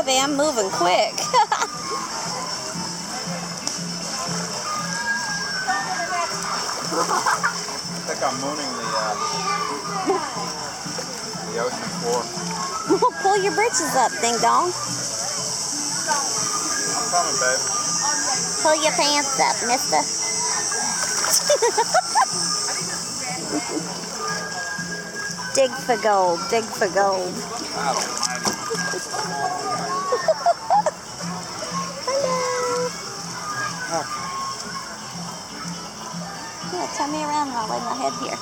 baby, I'm moving quick. I think I'm mooning the ocean floor. Pull your britches up, ding dong. I'm coming, babe. Pull your pants up, mister. Dig for gold, dig for gold. God almighty. Hello. Okay. Yeah, turn me around and I'll lay my head here.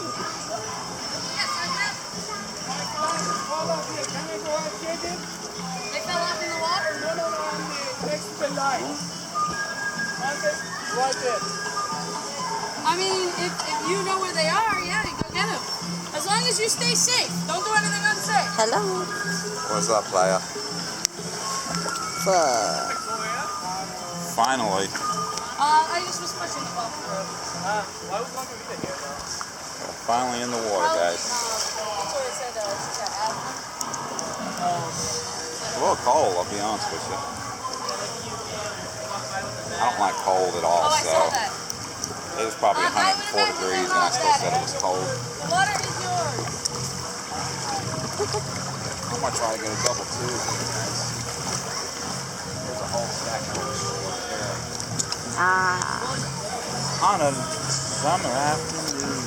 They fell off in the water? No, next to the line. Right there. I mean, if you know where they are, yeah, you go get them. As long as you stay safe. Don't do anything unsafe. Hello. What's up, playa? Finally. I just was pushing the ball. Why would you be here now? Finally in the water, guys. That's what it said, she's got asthma. It's a little cold, I'll be honest with you. I don't like cold at all, Oh, I so saw that. it was probably 104 degrees and I still said it was cold. The water is yours. I'm gonna try to get a double tube. There's a whole stack of fish over there. On a summer afternoon.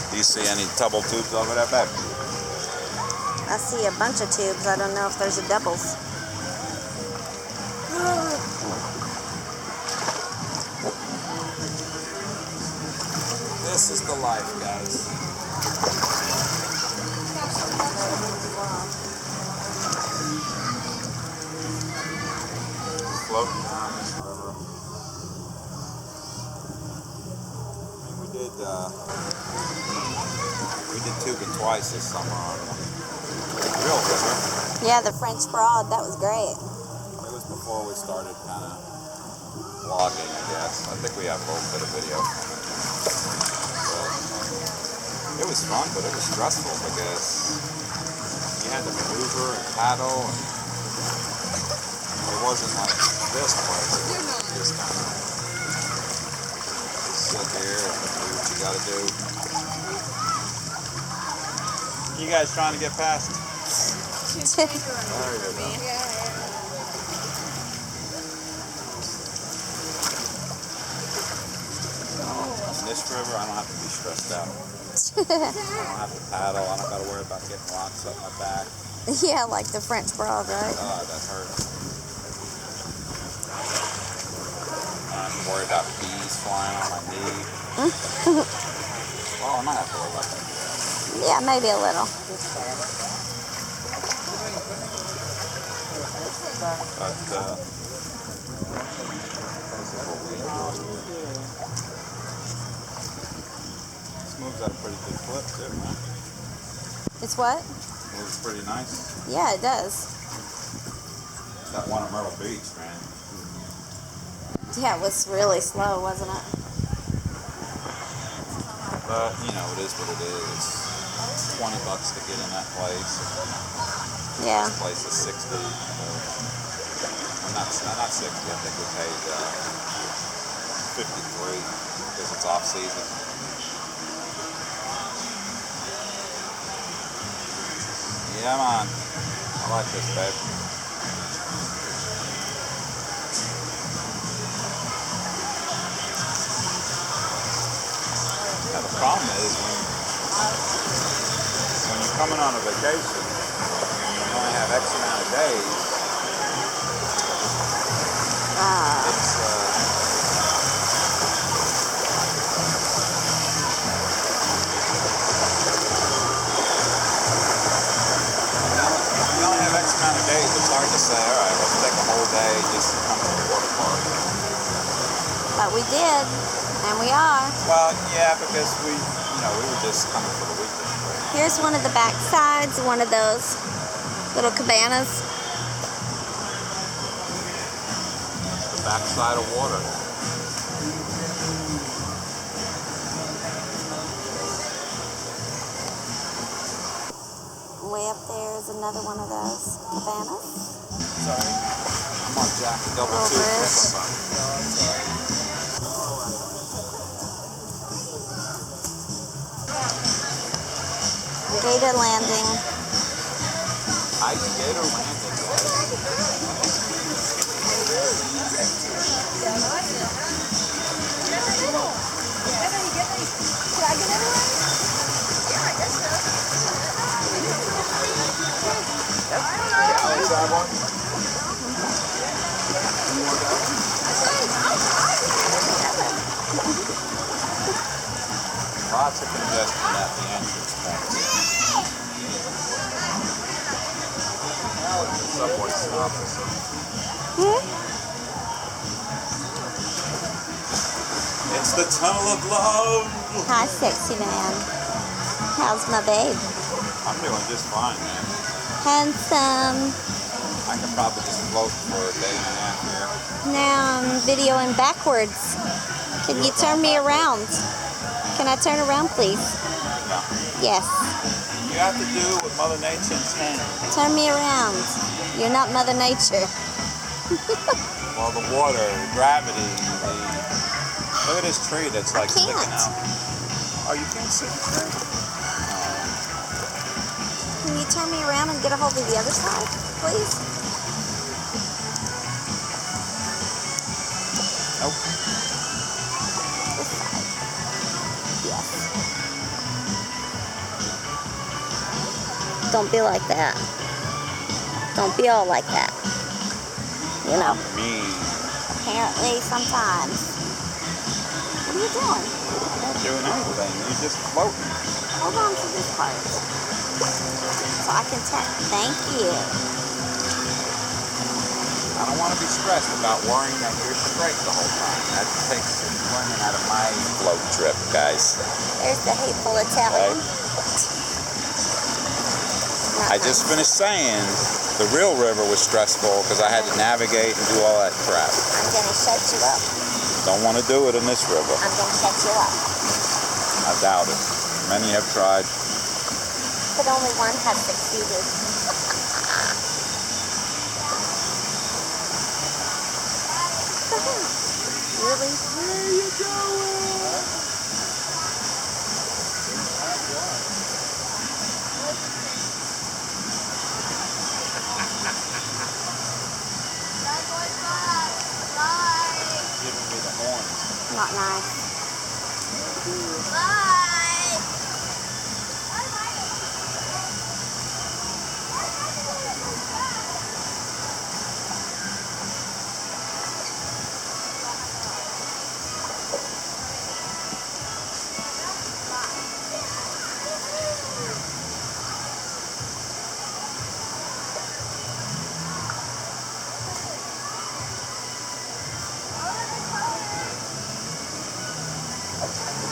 Do you see any double tubes over there, babe? I see a bunch of tubes. I don't know if there's a doubles. This is the life, guys. Floating down this river. I mean, we did tubing twice this summer on the real river. Yeah, the French Broad. That was great. It was before we started kind of vlogging, I guess. I think we have a little bit of video from it. It was fun, but it was stressful because you had to maneuver and paddle, and it wasn't like this place. It was just kind of sit here and do what you got to do. You guys trying to get past? There you go. On this river, I don't have to be stressed out. I don't have to paddle. I don't got to worry about getting rocks up my back. Yeah, like the French Broad, right? God, that hurts. I don't have to worry about bees flying on my knee. Well, I might have to worry about that. Yeah, maybe a little. But, this is what we enjoy. This moves at a pretty good clip, too, man. It's what? Moves pretty nice. Yeah, it does. That one at Myrtle Beach, man. Yeah, it was really slow, wasn't it? But, you know, it is what it is. It's $20 to get in that place. Yeah. This place is 60. Not 60. I think we paid 53 because it's off season. Yeah, man. I like this, babe. Now the problem is when you're coming on a vacation, you only have X amount of days. It's you only have X amount of days. It's hard to say, all right, let's take a whole day just to come to the water park. But we did, and we are. Well, yeah, because we were just coming for the weekend. Here's one of the back sides, one of those little cabanas. The backside of water. Way up there is another one of those cabanas. Sorry. Come on, Jack. Double Over two. it. No, I'm sorry. Gator Landing. Ice Gator Landing, guys. Alex, have one? You want that one? Lots of congestion at the entrance points. Subway stop or something. It's the Tunnel of Love. Hi, sexy man. How's my babe? I'm doing just fine, man. Handsome. I could probably just float for a day and a half here. Now I'm videoing backwards. Can you turn me around? Can I turn around, please? No. Yes. You have to do what Mother Nature intended. Turn me around. You're not Mother Nature. Well, the water, the gravity, look at this tree that's like I can't. sticking out. Oh, you can't see the tree? Can you turn me around and get a hold of the other side, please? Nope. This side. Yes. Don't be like that. Don't be all like that. You know, Me. apparently sometimes. What are you doing? I'm not doing anything. You're just floating. Hold on to this part. So I can turn. Thank you. I don't want to be stressed about worrying that you're straight the whole time. That takes enjoyment out of my float trip, guys. There's the hateful Italian. Not I just finished saying the real river was stressful because I had to navigate and do all that crap. I'm gonna shut you up. Don't want to do it in this river. I'm gonna shut you up. I doubt it. Many have tried. But only one has succeeded. Really? Where you going? Giving me the horns. Not nice.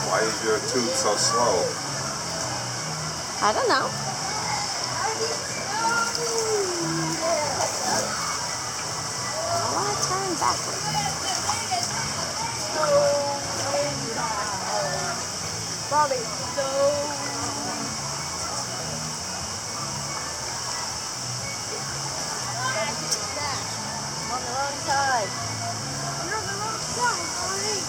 Why is your tube so slow? I don't know. I want to turn backwards. Bobby, I'm on the wrong side. you're on the wrong side, Bobby.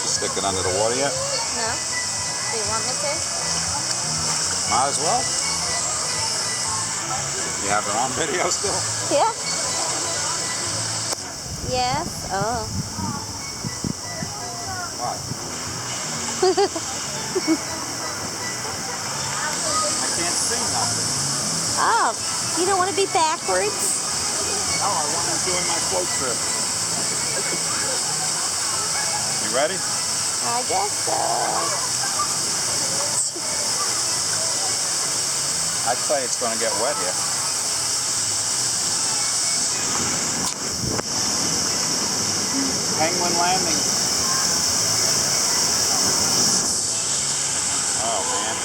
You stick it under the water yet? No? Do you want me to? Might as well. You have it on video still? Yeah. Yes. Oh. What? I can't see nothing. Oh. You don't want to be backwards? No, I want to enjoy my float trip. You ready? I guess so. I'd say it's going to get wet here. Penguin Landing. Oh, man.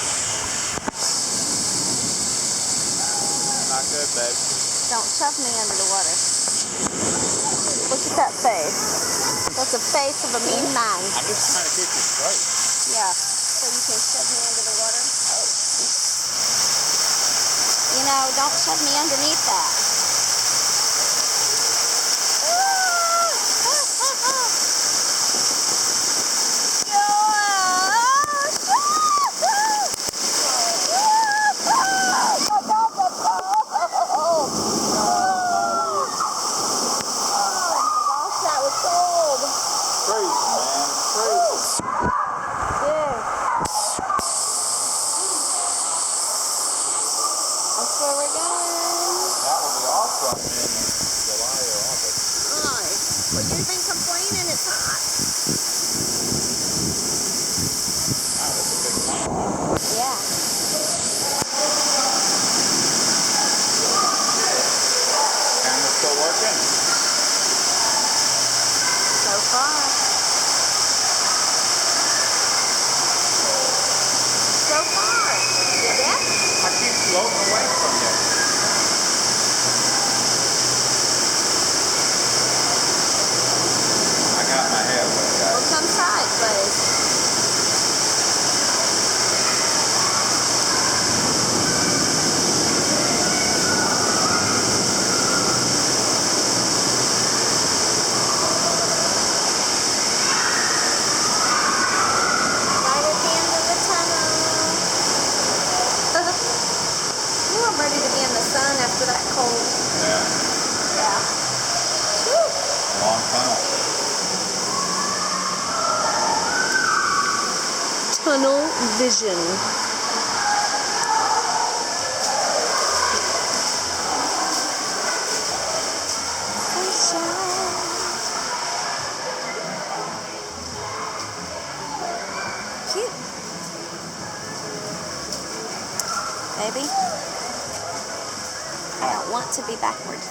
good, babe. Don't shove me under the water. Look at that face. That's the face of a mean man. I'm just trying to keep you straight. Yeah. So you can shove me under the water? Oh. You know, don't shove me underneath that. Crazy, man. Crazy. That's where we're going. That will be awesome in July or August. Well, you've been complaining it's hot. Wow, that's a big one. Yeah. Camera's still working? So far. So far. You deaf? I keep floating away from you. I got my head with that. Well, come sideways. Right at the end of the tunnel. Ooh, I'm ready to be in the sun after that cold. Yeah. Yeah. Whew. Long tunnel. Tunnel vision. Cute. Baby, I don't want to be backwards.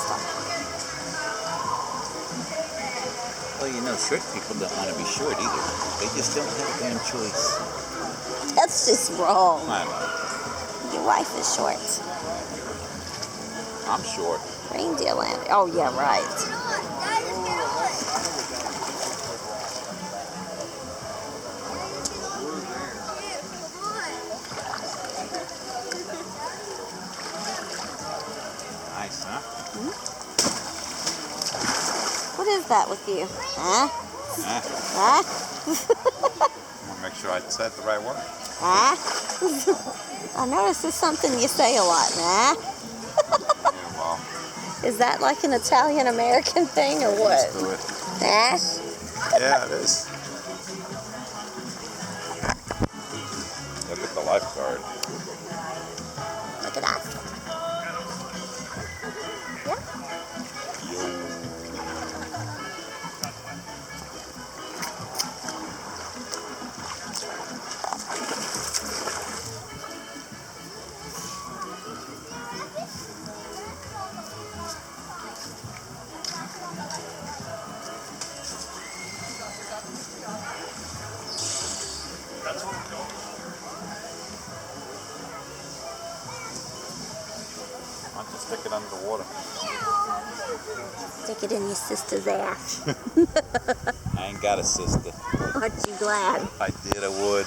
Stop. Well, you know, short people don't want to be short either. They just don't have a damn choice. That's just wrong. I know. Your wife is short. I'm short. Reindeer land. Oh, yeah, right. Nice, huh? What is that with you? Huh? Yeah. Huh? I want to make sure I said the right word. Huh? I notice it's something you say a lot. Huh? Yeah, well, Is that like an Italian-American thing or what? used to it. Huh? Yeah, it is. Look at the lifeguard. Look at that. Why don't you stick it under the water? Stick it in your sister's ass. I ain't got a sister. Aren't you glad? If I did, I would.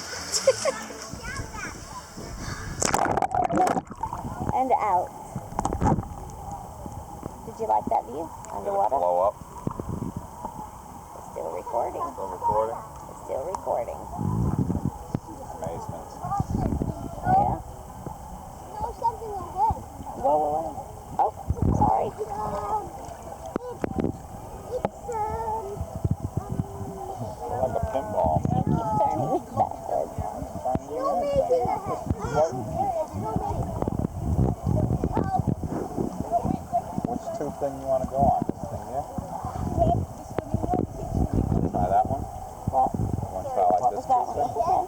And out. Did you like that view? Underwater? Blow up. It's still recording. Still recording. It's still recording. Amazement. Yeah. No, something like this. Whoa, whoa, whoa. Oh, sorry. Like a pinball. I keep turning it backwards. Which tube thing you want to go on? This thing here? Try that one? What? You want to try like What this was that tube thing? one?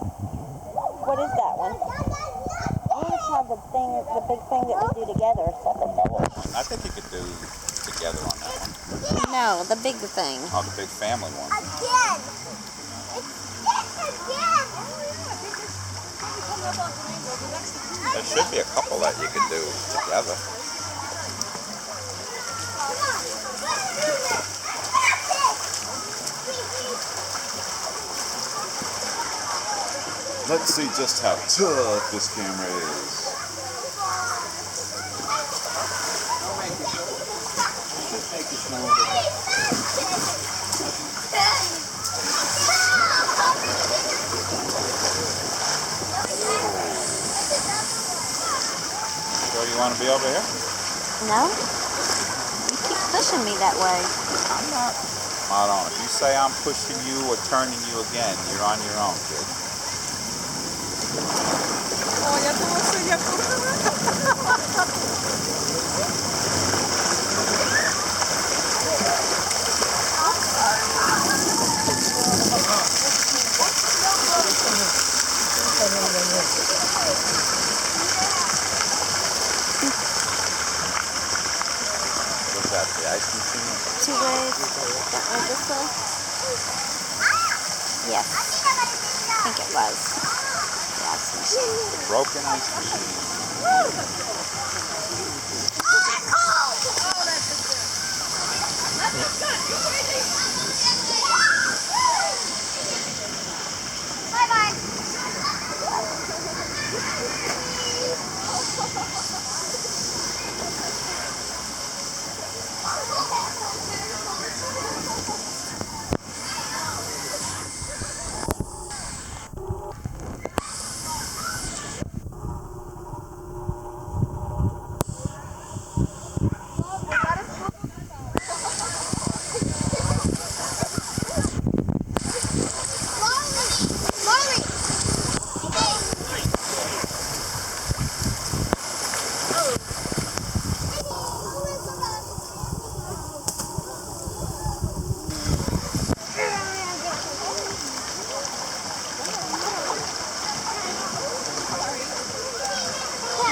What is that one? I want to try the thing, the big thing that we do together. Like a mellow one. I think you could do together on that one. No, the big thing. Oh, the big family one. Again. It's again. There should be a couple that you can do together. Let's see just how tough this camera is. So you want to be over here? No? You keep pushing me that way. I'm not. Hold on. If you say I'm pushing you or turning you again, you're on your own, kid. Oh, ya tuvo suya What's that? The ice machine? 2 ways. That way, this way. Yes. I think it was. The ice machine. The broken ice machine.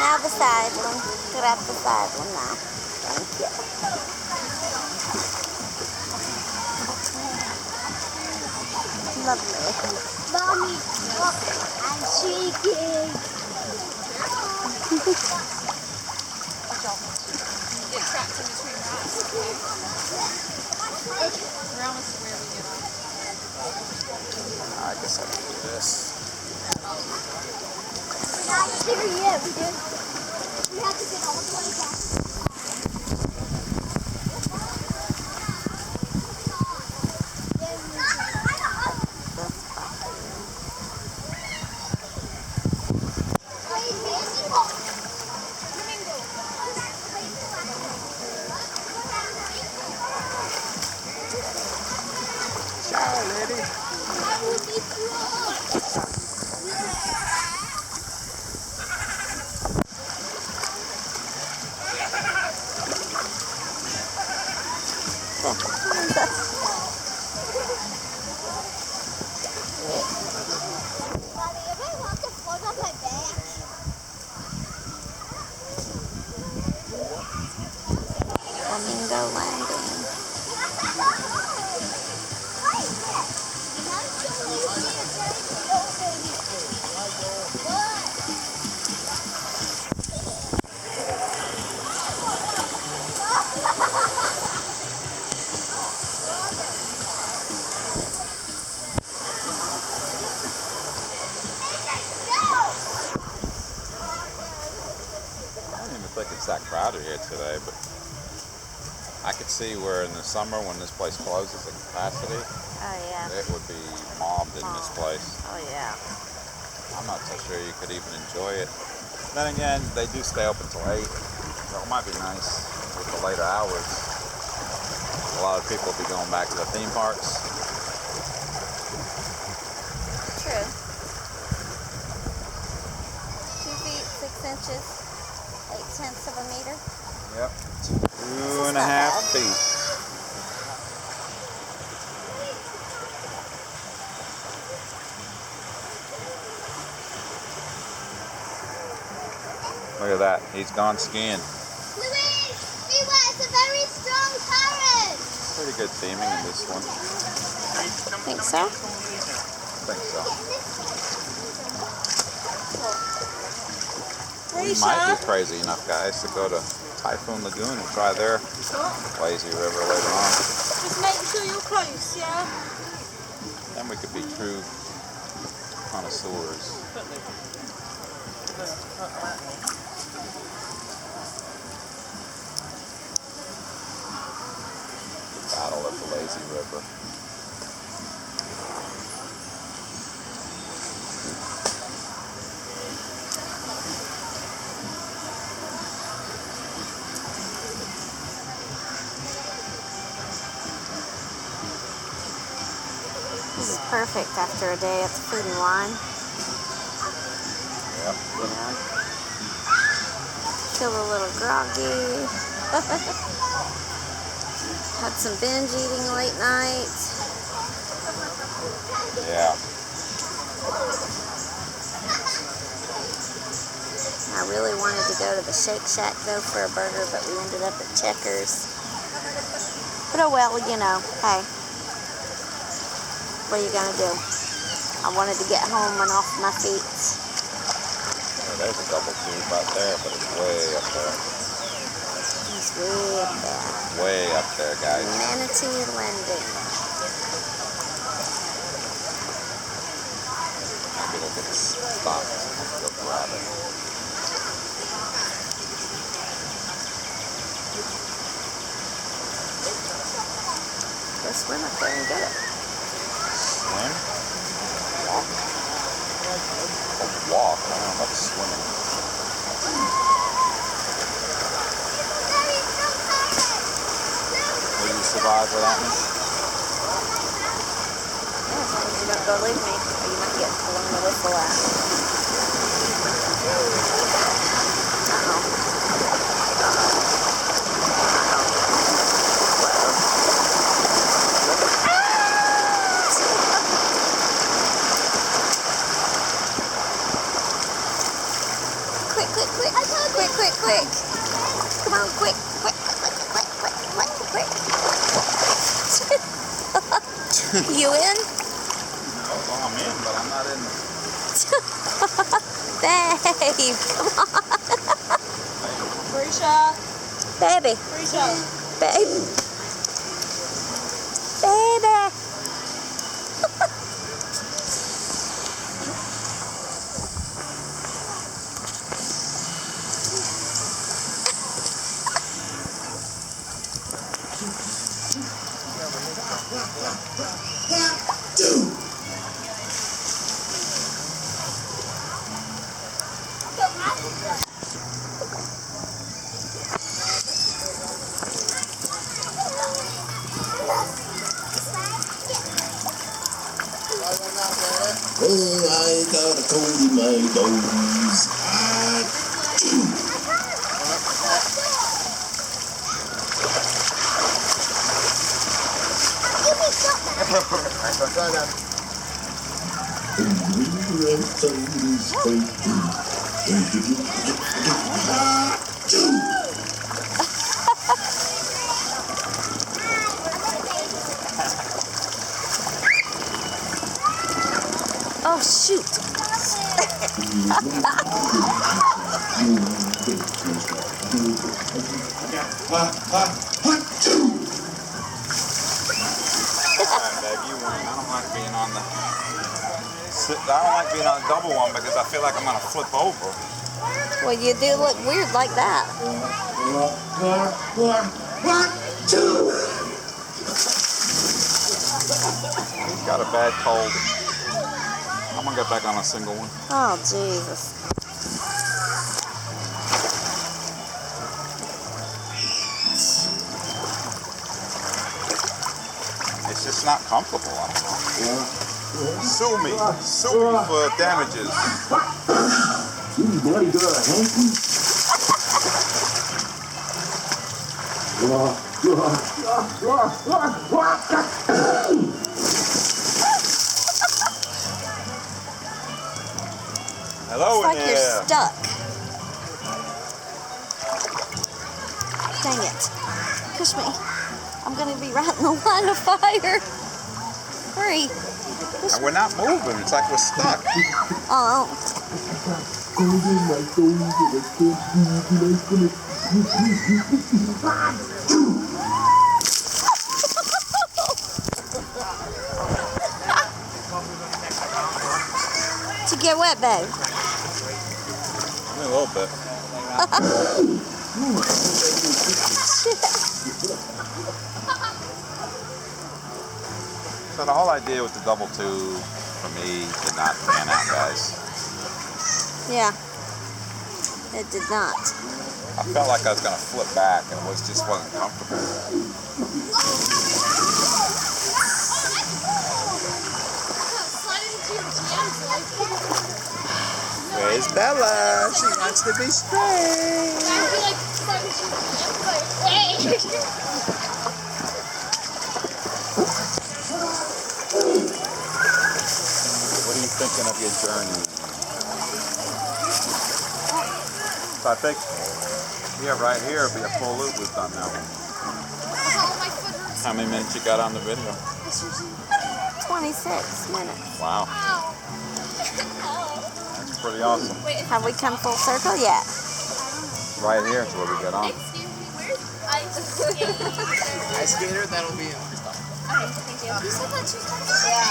Now the side one. Grab the side one now. Thank you. Lovely. Mommy, look, I'm shaking. Get trapped in between rocks, okay? We're almost to where we get off. I guess I can do this. We're not here yet, we did. We have to get all the way back. Ciao, lady. Mommy, if I want to float on my back. Flamingo landing. I don't even think it's that crowded here today, but I could see where in the summer when this place closes at capacity, Oh, yeah. it would be mobbed in this place. Oh, yeah. I'm not so sure you could even enjoy it. Then again, they do stay open till 8, so it might be nice with the later hours. A lot of people will be going back to the theme parks. True. 2 feet, 6 inches, 8/10 of a meter. Yep. This is 2.5 not bad. feet. Look at that. He's gone skiing. Louise, it's a very strong current. Pretty good theming in this one. Think so? I think so. We're We might be crazy enough, guys, to go to Typhoon Lagoon and try their lazy river later on. Just make sure you're close, yeah? Then we could be true connoisseurs. Battle of the lazy river. This is perfect after a day at the Food and Wine. Yep. You know, feel a little groggy. Had some binge eating late night. Yeah. I really wanted to go to the Shake Shack though for a burger, but we ended up at Checkers. But oh well, you know, hey. What are you gonna do? I wanted to get home and off my feet. Well, there's a double tube right there, but it's way up there. It's way up there. Way up there, guys. Manatee Landing. Maybe it'll get stopped. Go grab it. Go swim up there and get it. Swim? Walk? Oh, walk. I don't know about swimming. Will you survive without me? Yeah, as long as you don't go leave me, or you might get blown the whistle at. Quick. Come on, quick. You in? Oh, I'm in, but I'm not in. Babe, come on. Risha. Baby. Risha. Baby. Oh, I got a cold in my nose. Oh, shoot. Alright, babe, you win. I don't like being on the. I don't like being on the double one because I feel like I'm gonna flip over. Well, you do look weird like that. He's got a bad cold. I'm gonna get back on a single one. Oh, Jesus. It's just not comfortable. I don't know. Sue me for damages. Bloody good, Hanky. Hello It's in like there. you're stuck. Dang it. Push me. I'm going to be right in the line of fire. Hurry. And we're not moving. It's like we're stuck. Oh. cold in my toes and I can't breathe and Did you get wet, babe? A little bit. So the whole idea with the double tube for me did not pan out, guys. Yeah. It did not. I felt like I was going to flip back and it just wasn't comfortable. Where's Bella? She wants to be straight. What are you thinking of your journey? So I think, yeah, right here will be a full loop we've done now. How many minutes you got on the video? 26 minutes. Wow. That's pretty awesome. Have we come full circle yet? Right here is where we get on. Excuse me, where's ice skater? Ice skater, that'll be Okay, thank you. You said that 2 times? Yeah.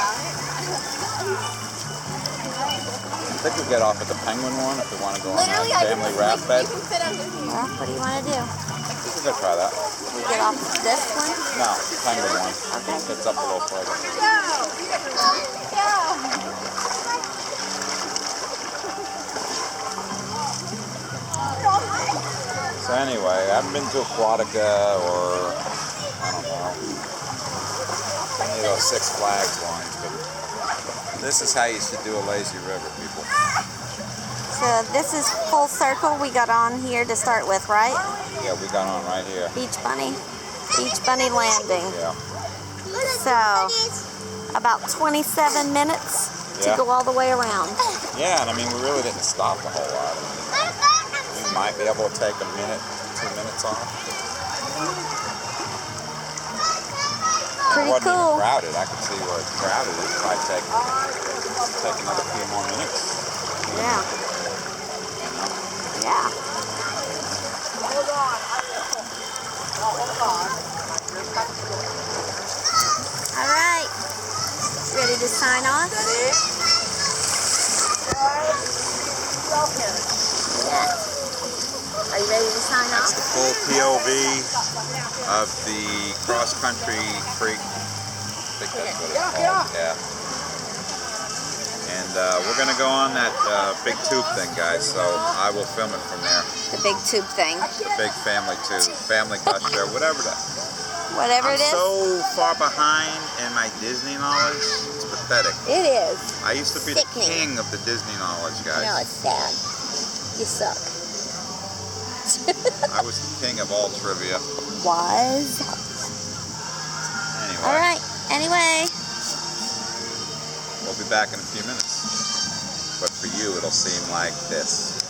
I think we get off at the Penguin one if we want to go on Literally, that I can, family raft bed. you can fit under here. Well, what do you want to do? We could go try that. We get off this one? No, Penguin one. It's up a little further. So anyway, I haven't been to Aquatica or, I don't know, any of those Six Flags ones, but this is how you should do a lazy river, people. So this is full circle we got on here to start with, right? Yeah, we got on right here. Beach Bunny landing. Yeah. So about 27 minutes to Yeah. go all the way around. Yeah, and I mean, we really didn't stop a whole lot. We might be able to take a minute, 2 minutes off. Pretty It wasn't even cool. crowded. I could see where it's crowded. It might take another few more minutes. Yeah. You know? Yeah. All right. Ready to sign off? Yeah. Are you ready to sign That's off? the full POV of the cross-country creek. I think that's what it's called. Yeah. And we're going to go on that big tube thing, guys, so I will film it from there. The big tube thing. The big family tube, family gusher, whatever that. Whatever I'm it is. so far behind in my Disney knowledge, it's pathetic. It is. I used to be the Sickening. king of the Disney knowledge, guys. No, it's sad. You suck. I was the king of all trivia. Was. Anyway, All right. Anyway. we'll be back in a few minutes. But for you, it'll seem like this.